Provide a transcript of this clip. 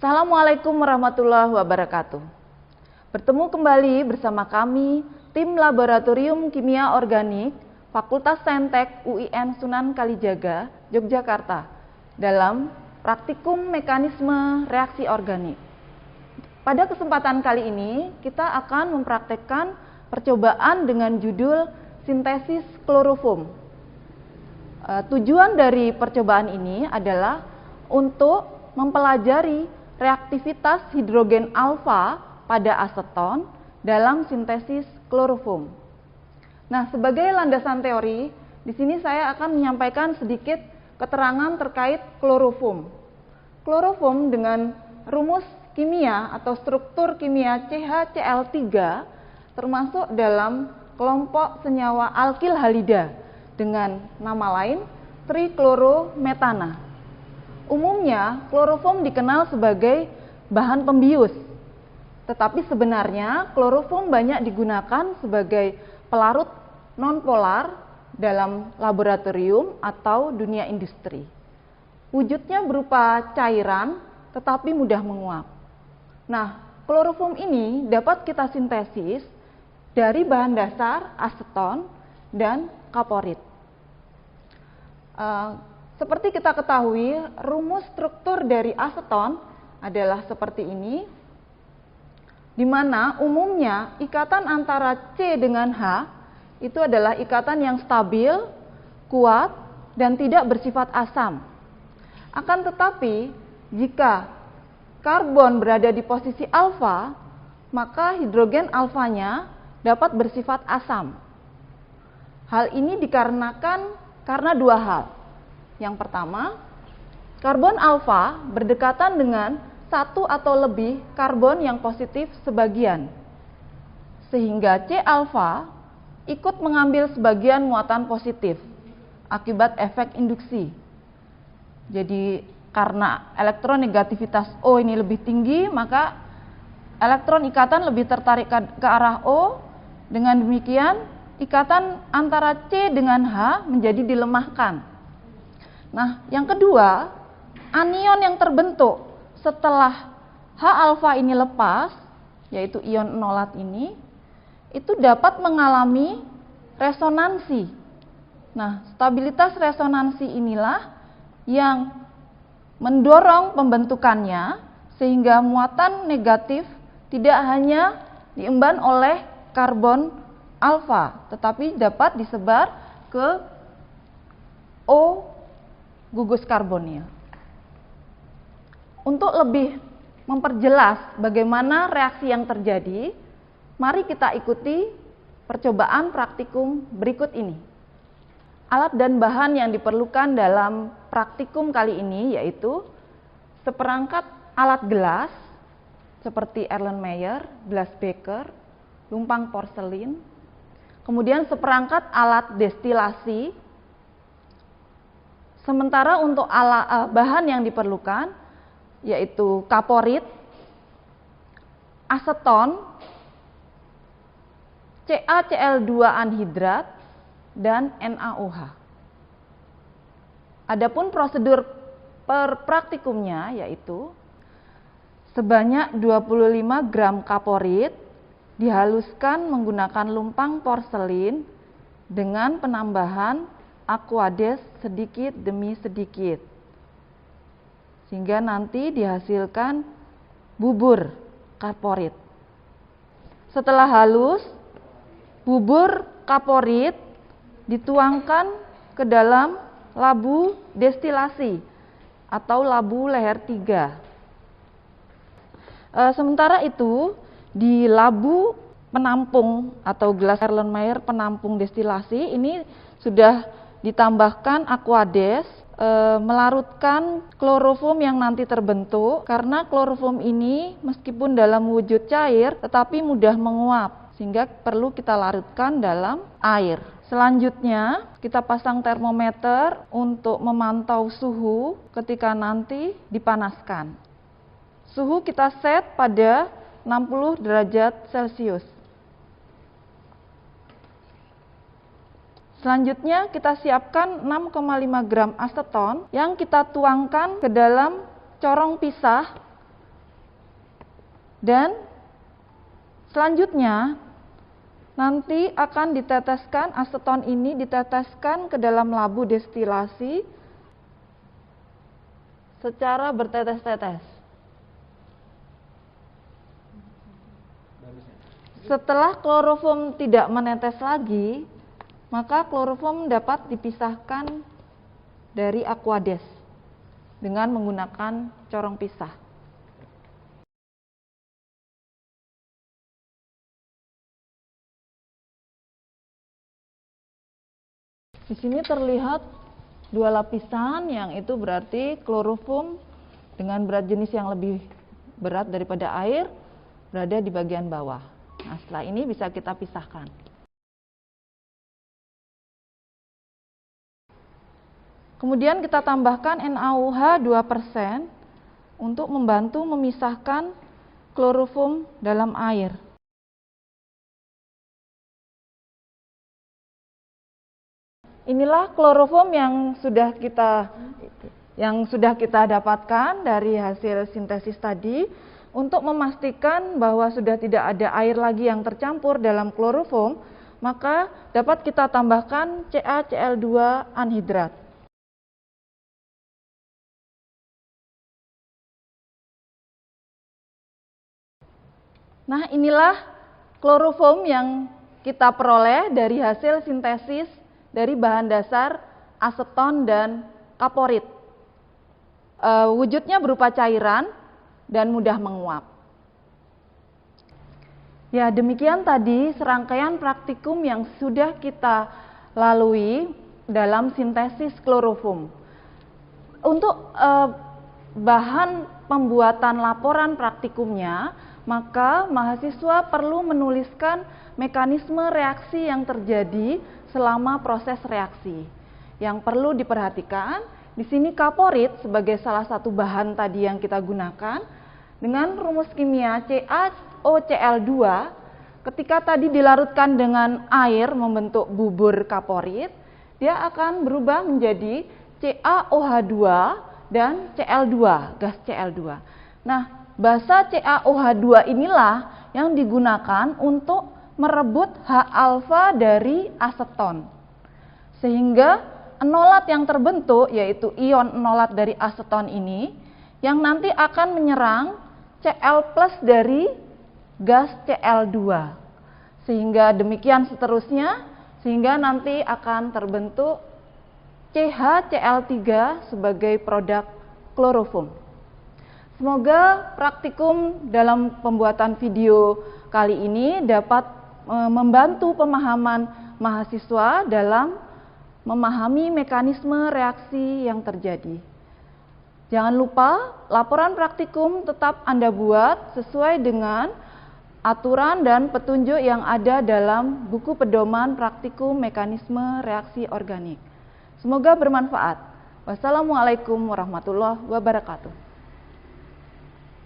Assalamualaikum warahmatullahi wabarakatuh. Bertemu kembali bersama kami, tim Laboratorium Kimia Organik, Fakultas Saintek UIN Sunan Kalijaga, Yogyakarta, dalam praktikum mekanisme reaksi organik. Pada kesempatan kali ini, kita akan mempraktekkan percobaan dengan judul sintesis kloroform. Tujuan dari percobaan ini adalah untuk mempelajari reaktivitas hidrogen alfa pada aseton dalam sintesis kloroform. Nah, sebagai landasan teori, di sini saya akan menyampaikan sedikit keterangan terkait kloroform. Kloroform dengan rumus kimia atau struktur kimia CH-Cl3 termasuk dalam kelompok senyawa alkil halida dengan nama lain triklorometana. Umumnya, kloroform dikenal sebagai bahan pembius, tetapi sebenarnya kloroform banyak digunakan sebagai pelarut nonpolar dalam laboratorium atau dunia industri. Wujudnya berupa cairan, tetapi mudah menguap. Nah, kloroform ini dapat kita sintesis dari bahan dasar aseton dan kaporit. Seperti kita ketahui, rumus struktur dari aseton adalah seperti ini, di mana umumnya ikatan antara C dengan H itu adalah ikatan yang stabil, kuat, dan tidak bersifat asam. Akan tetapi, jika karbon berada di posisi alfa, maka hidrogen alfanya dapat bersifat asam. Hal ini dikarenakan karena dua hal. Yang pertama, karbon alfa berdekatan dengan satu atau lebih karbon yang positif sebagian, sehingga C alfa ikut mengambil sebagian muatan positif akibat efek induksi. Jadi karena elektronegativitas O ini lebih tinggi, maka elektron ikatan lebih tertarik ke arah O. Dengan demikian, ikatan antara C dengan H menjadi dilemahkan. Nah, yang kedua, anion yang terbentuk setelah H alfa ini lepas, yaitu ion enolat ini, itu dapat mengalami resonansi. Nah, stabilitas resonansi inilah yang mendorong pembentukannya sehingga muatan negatif tidak hanya diemban oleh karbon alfa, tetapi dapat disebar ke O gugus karbonnya. Untuk lebih memperjelas bagaimana reaksi yang terjadi, mari kita ikuti percobaan praktikum berikut ini. Alat dan bahan yang diperlukan dalam praktikum kali ini yaitu seperangkat alat gelas seperti Erlenmeyer, gelas beker, lumpang porselin, kemudian seperangkat alat destilasi. Sementara untuk bahan yang diperlukan yaitu kaporit, aseton, CaCl2 anhidrat, dan NaOH. Adapun prosedur per praktikumnya yaitu sebanyak 25 gram kaporit dihaluskan menggunakan lumpang porselin dengan penambahan aquades sedikit demi sedikit, sehingga nanti dihasilkan bubur kaporit. Setelah halus, bubur kaporit dituangkan ke dalam labu destilasi atau labu leher 3. Sementara itu, di labu penampung atau gelas Erlenmeyer penampung destilasi ini sudah ditambahkan aquades, melarutkan kloroform yang nanti terbentuk, karena kloroform ini meskipun dalam wujud cair tetapi mudah menguap, sehingga perlu kita larutkan dalam air. Selanjutnya kita pasang termometer untuk memantau suhu ketika nanti dipanaskan. Suhu kita set pada 60 derajat Celcius. Selanjutnya kita siapkan 6,5 gram aseton yang kita tuangkan ke dalam corong pisah Dan selanjutnya nanti akan diteteskan, aseton ini diteteskan ke dalam labu destilasi secara bertetes-tetes. Setelah kloroform tidak menetes lagi, maka kloroform dapat dipisahkan dari aqueous dengan menggunakan corong pisah. Di sini terlihat dua lapisan, yang itu berarti kloroform dengan berat jenis yang lebih berat daripada air berada di bagian bawah. Nah, setelah ini bisa kita pisahkan. Kemudian kita tambahkan NaOH 2% untuk membantu memisahkan kloroform dalam air. Inilah kloroform yang sudah kita dapatkan dari hasil sintesis tadi. Untuk memastikan bahwa sudah tidak ada air lagi yang tercampur dalam kloroform, maka dapat kita tambahkan CaCl2 anhidrat. Nah, inilah kloroform yang kita peroleh dari hasil sintesis dari bahan dasar aseton dan kaporit. Wujudnya berupa cairan dan mudah menguap. Ya, demikian tadi serangkaian praktikum yang sudah kita lalui dalam sintesis kloroform. Untuk bahan pembuatan laporan praktikumnya, maka mahasiswa perlu menuliskan mekanisme reaksi yang terjadi selama proses reaksi. Yang perlu diperhatikan, di sini kaporit sebagai salah satu bahan tadi yang kita gunakan, dengan rumus kimia CaOCl2, ketika tadi dilarutkan dengan air membentuk bubur kaporit, dia akan berubah menjadi CaOH2 dan Cl2, gas Cl2. Nah, basa CaOH2 inilah yang digunakan untuk merebut H-alfa dari aseton. Sehingga enolat yang terbentuk, yaitu ion enolat dari aseton ini, yang nanti akan menyerang Cl plus dari gas Cl2. Sehingga demikian seterusnya, sehingga nanti akan terbentuk CH-Cl3 sebagai produk kloroform. Semoga praktikum dalam pembuatan video kali ini dapat membantu pemahaman mahasiswa dalam memahami mekanisme reaksi yang terjadi. Jangan lupa, laporan praktikum tetap Anda buat sesuai dengan aturan dan petunjuk yang ada dalam buku pedoman praktikum mekanisme reaksi organik. Semoga bermanfaat. Wassalamualaikum warahmatullahi wabarakatuh.